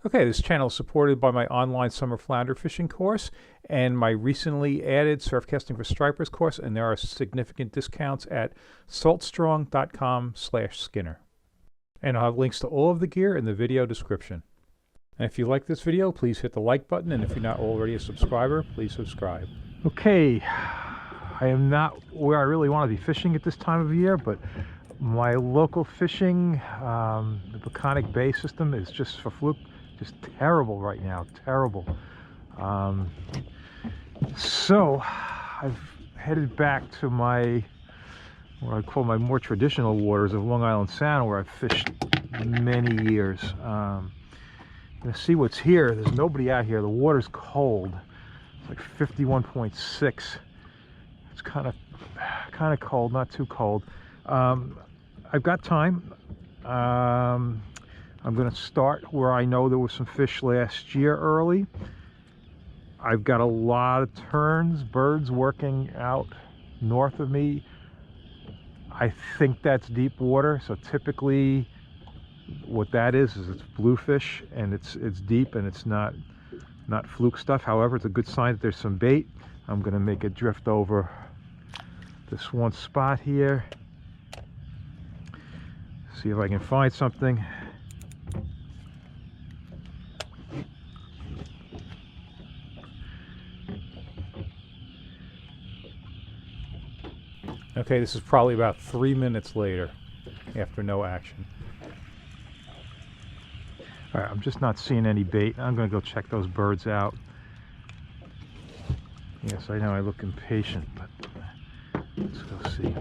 Okay, this channel is supported by my online summer flounder fishing course and my recently added surf casting for stripers course, and there are significant discounts at saltstrong.com/Skinner. And I'll have links to all of the gear in the video description. And if you like this video, please hit the like button, and if you're not already a subscriber, please subscribe. Okay, I am not where I really want to be fishing at this time of year, but my local fishing, the Peconic Bay system is just for Fluke, just terrible right now, terrible. So I've headed back to my, what I call my more traditional waters of Long Island Sound, where I've fished many years. I'm gonna see what's here. There's nobody out here. The water's cold. It's like 51.6. It's kind of cold, not too cold. I've got time. I'm going to start where I know there was some fish last year early. I've got a lot of terns, birds working out north of me. I think that's deep water, so typically what that is it's bluefish, and it's deep, and it's not fluke stuff. However, it's a good sign that there's some bait. I'm going to make a drift over this one spot here, see if I can find something. Okay, this is probably about 3 minutes later after no action. All right, I'm just not seeing any bait. I'm going to go check those birds out. Yes, I know I look impatient, but let's go see.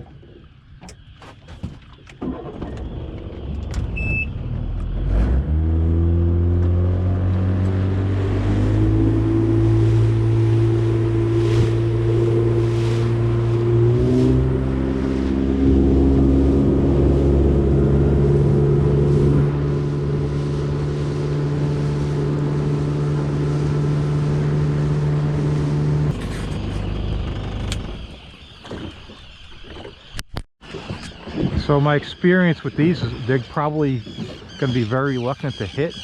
So my experience with these is they're probably going to be very reluctant to hit.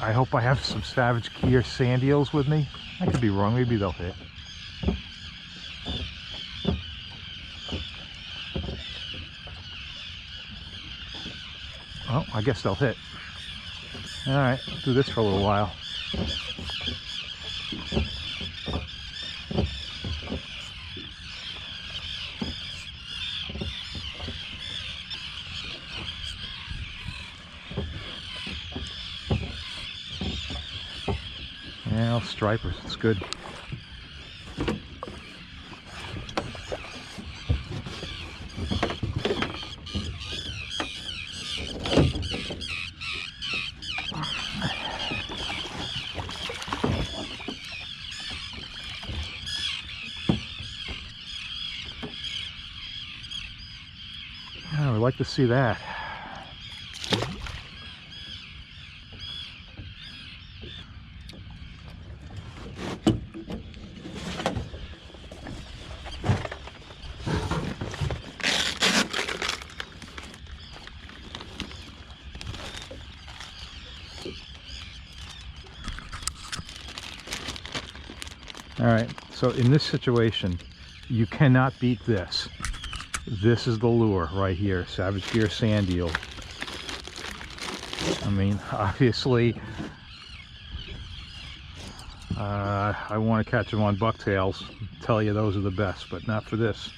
I hope I have some Savage Gear sand eels with me. I could be wrong, maybe they'll hit. Oh, I guess they'll hit. All right, I'll do this for a little while. Yeah, stripers, it's good. I would like to see that. All right, so in this situation, you cannot beat this. This is the lure right here, Savage Gear sand eel. I mean, obviously, I want to catch them on bucktails, tell you those are the best, but not for this.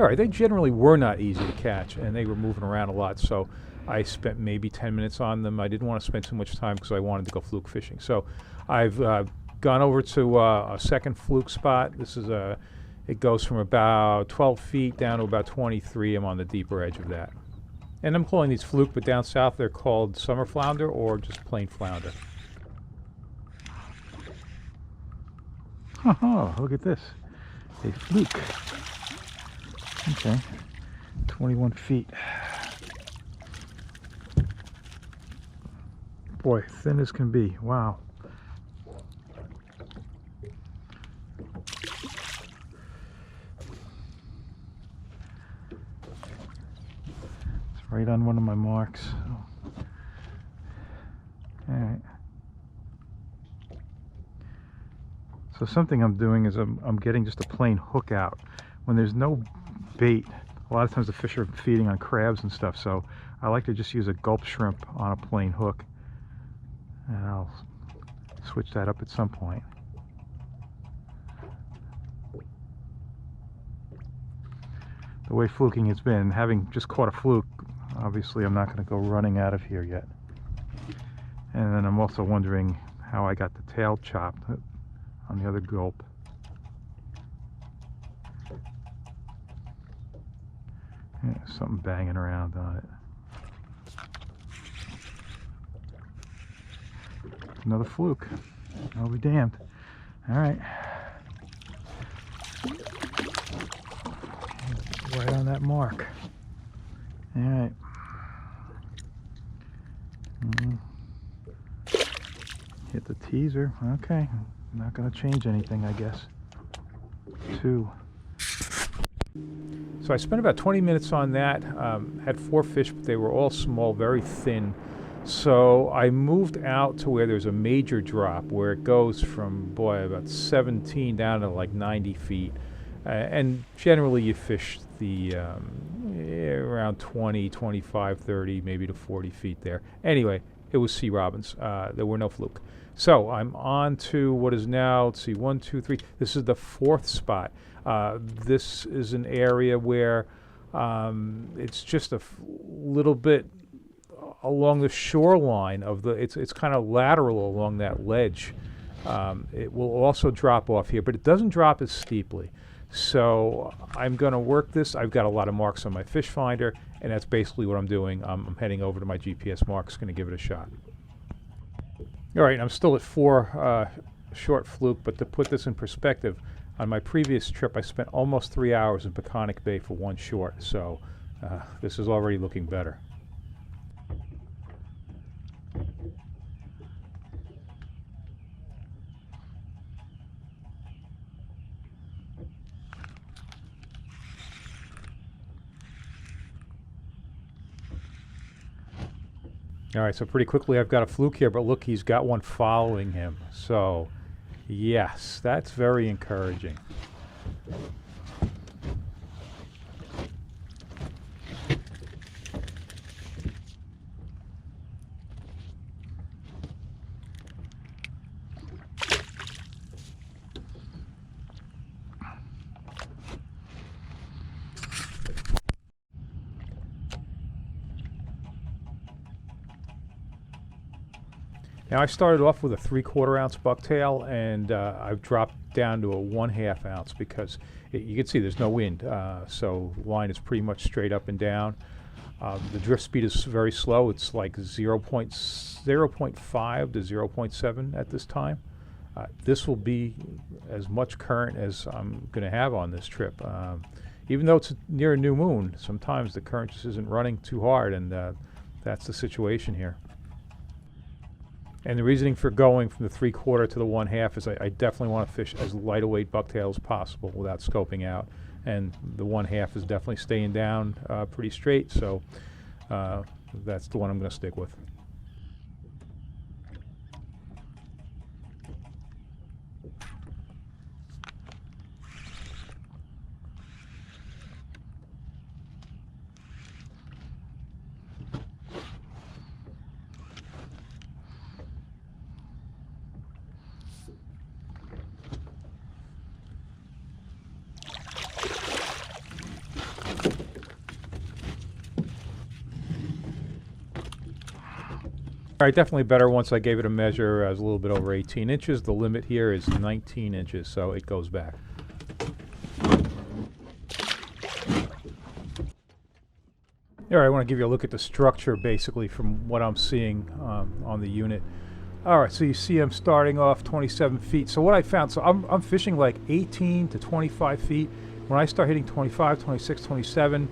All right, they generally were not easy to catch, and they were moving around a lot, so I spent maybe 10 minutes on them. I didn't want to spend too much time because I wanted to go fluke fishing. So I've gone over to a second fluke spot. This is it goes from about 12 feet down to about 23. I'm on the deeper edge of that. And I'm calling these fluke, but down south they're called summer flounder or just plain flounder. Oh, look at this. A fluke. Okay. 21 feet. Boy, thin as can be. Wow. It's right on one of my marks. All right. So something I'm doing is I'm getting just a plain hook out. When there's no bait, a lot of times the fish are feeding on crabs and stuff, so I like to just use a gulp shrimp on a plain hook. And I'll switch that up at some point. The way fluking has been, having just caught a fluke, obviously I'm not going to go running out of here yet. And then I'm also wondering how I got the tail chopped on the other gulp. Yeah, something banging around on it. Another fluke. I'll be damned. All right. Right on that mark. All right. Hit the teaser. Okay. Not going to change anything, I guess. 2. So I spent about 20 minutes on that. Had 4 fish, but they were all small, very thin. So I moved out to where there's a major drop, where it goes from, boy, about 17 down to like 90 feet. And generally you fish the around 20, 25, 30, maybe to 40 feet there. Anyway, it was sea robins. There were no fluke. So I'm on to what is now, let's see, 1, 2, 3. This is the 4th spot. This is an area where it's just a little bit along the shoreline of the, it's kind of lateral along that ledge. It will also drop off here, but it doesn't drop as steeply. So I'm going to work this. I've got a lot of marks on my fish finder, and that's basically what I'm doing. I'm heading over to my GPS marks, going to give it a shot. All right, I'm still at 4 short fluke, but to put this in perspective, on my previous trip I spent almost 3 hours in Peconic Bay for 1 short, so this is already looking better. All right, so pretty quickly I've got a fluke here, but look, he's got one following him. So, yes, that's very encouraging. Now I started off with a 3/4 ounce bucktail, and I've dropped down to a 1/2 ounce because you can see there's no wind, so line is pretty much straight up and down. The drift speed is very slow. It's like 0.5 to 0.7 at this time. This will be as much current as I'm going to have on this trip. Even though it's near a new moon, sometimes the current just isn't running too hard, and that's the situation here. And the reasoning for going from the 3/4 to the 1/2 is I definitely want to fish as light a weight bucktail as possible without scoping out. And the 1/2 is definitely staying down pretty straight, so that's the one I'm going to stick with. All right, definitely better once I gave it a measure. I was a little bit over 18 inches. The limit here is 19 inches, so it goes back. All right, I want to give you a look at the structure basically from what I'm seeing on the unit. All right, so you see I'm starting off 27 feet. So what I found, so I'm fishing like 18 to 25 feet. When I start hitting 25, 26, 27,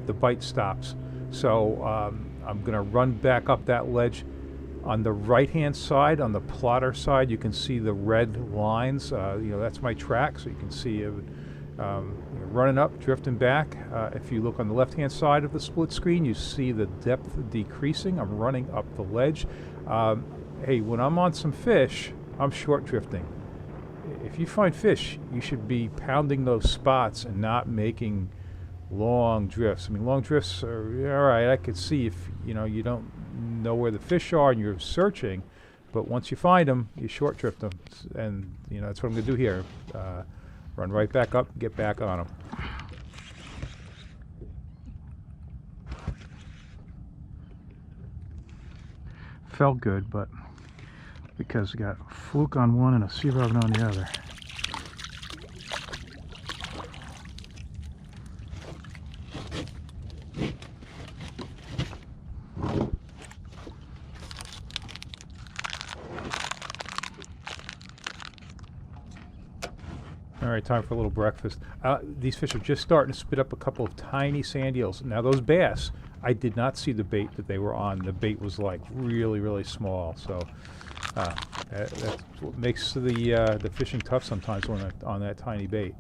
the bite stops. So I'm going to run back up that ledge. On the right-hand side, on the plotter side, you can see the red lines. That's my track, so you can see it running up, drifting back. If you look on the left-hand side of the split screen, you see the depth decreasing. I'm running up the ledge. Hey, when I'm on some fish, I'm short drifting. If you find fish, you should be pounding those spots and not making long drifts. I mean, long drifts are all right. I could see if you don't know where the fish are and you're searching, but once you find them, you short drift them, and that's what I'm going to do here. Run right back up, get back on them. Felt good, but because we got Fluke on one and a sea rug on the other. All right, time for a little breakfast. These fish are just starting to spit up a couple of tiny sand eels. Now those bass, I did not see the bait that they were on. The bait was like really, really small. So that's what makes the fishing tough sometimes when on that tiny bait.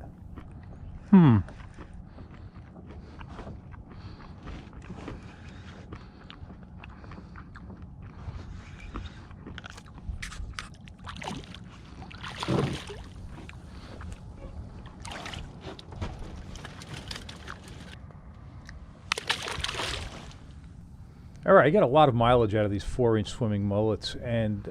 All right, I get a lot of mileage out of these 4-inch swimming mullets, and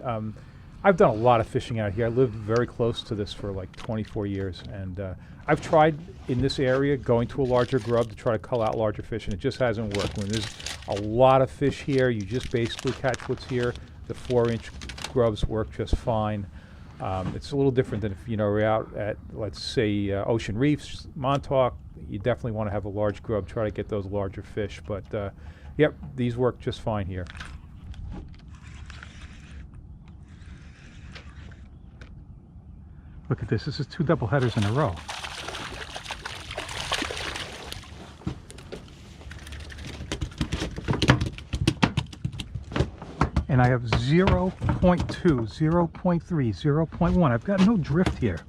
I've done a lot of fishing out here. I lived very close to this for like 24 years, and I've tried in this area going to a larger grub to try to cull out larger fish, and it just hasn't worked. When there's a lot of fish here, you just basically catch what's here. The 4-inch grubs work just fine. It's a little different than if we're out at, let's say, Ocean Reefs, Montauk. You definitely want to have a large grub, try to get those larger fish, but yep, these work just fine here. Look at this. This is 2 double headers in a row. And I have 0.2, 0.3, 0.1. I've got no drift here.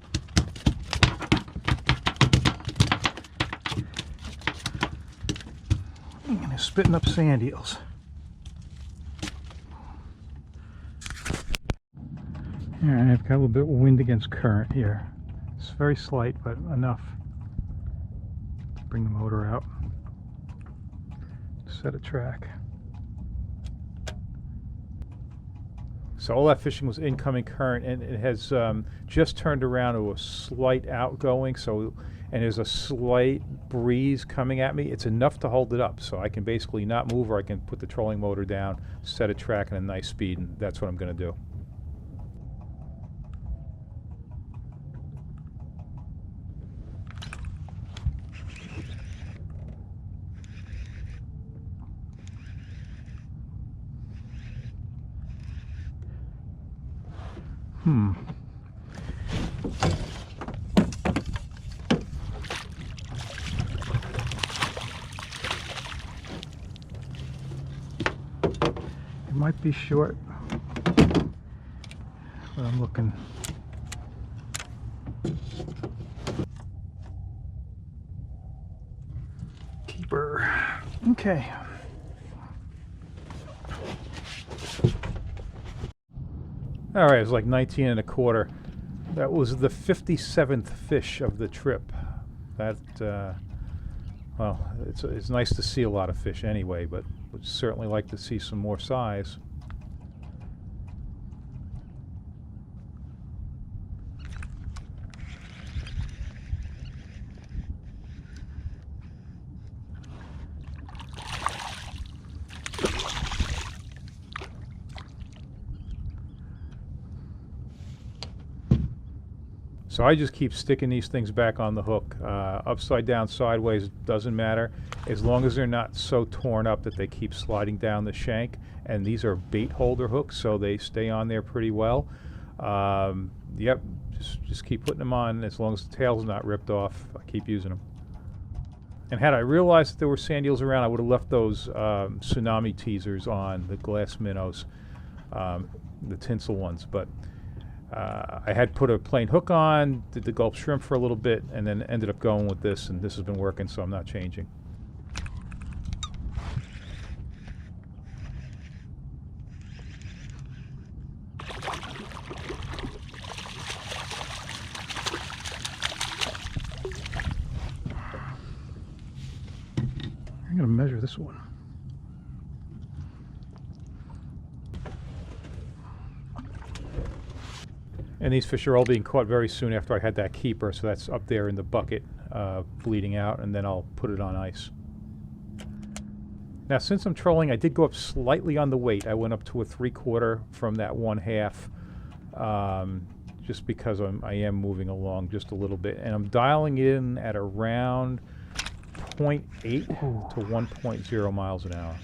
And they're spitting up sand eels. All right, I've got a little bit of wind against current here. It's very slight, but enough to bring the motor out. Set a track. So all that fishing was incoming current, and it has just turned around to a slight outgoing. And there's a slight breeze coming at me. It's enough to hold it up, so I can basically not move, or I can put the trolling motor down, set a track at a nice speed, and that's what I'm going to do. It might be short, but I'm looking. Keeper. Okay. All right, it was like 19 and a quarter. That was the 57th fish of the trip. That, well, it's nice to see a lot of fish anyway, but would certainly like to see some more size. So I just keep sticking these things back on the hook. Upside down, sideways, doesn't matter. As long as they're not so torn up that they keep sliding down the shank. And these are bait holder hooks, so they stay on there pretty well. Yep, just keep putting them on. As long as the tail's not ripped off, I keep using them. And had I realized that there were sand eels around, I would have left those tsunami teasers on, the glass minnows, the tinsel ones. But I had put a plain hook on, did the gulp shrimp for a little bit, and then ended up going with this, and this has been working, so I'm not changing. I'm going to measure this one. And these fish are all being caught very soon after I had that keeper, so that's up there in the bucket bleeding out, and then I'll put it on ice. Now, since I'm trolling, I did go up slightly on the weight. I went up to a 3/4 from that 1/2, just because I am moving along just a little bit. And I'm dialing in at around 0.8 to 1.0 miles an hour.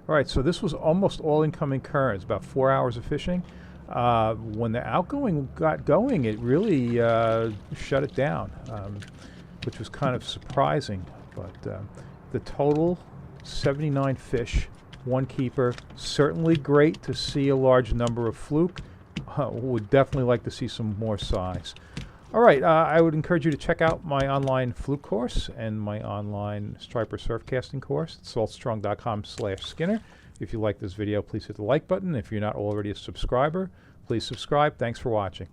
All right, so this was almost all incoming currents, about 4 hours of fishing. When the outgoing got going, it really shut it down, which was kind of surprising. But the total, 79 fish, 1 keeper. Certainly great to see a large number of fluke. Would definitely like to see some more size. All right, I would encourage you to check out my online fluke course and my online striper surf casting course at saltstrong.com/Skinner. If you like this video, please hit the like button. If you're not already a subscriber, please subscribe. Thanks for watching.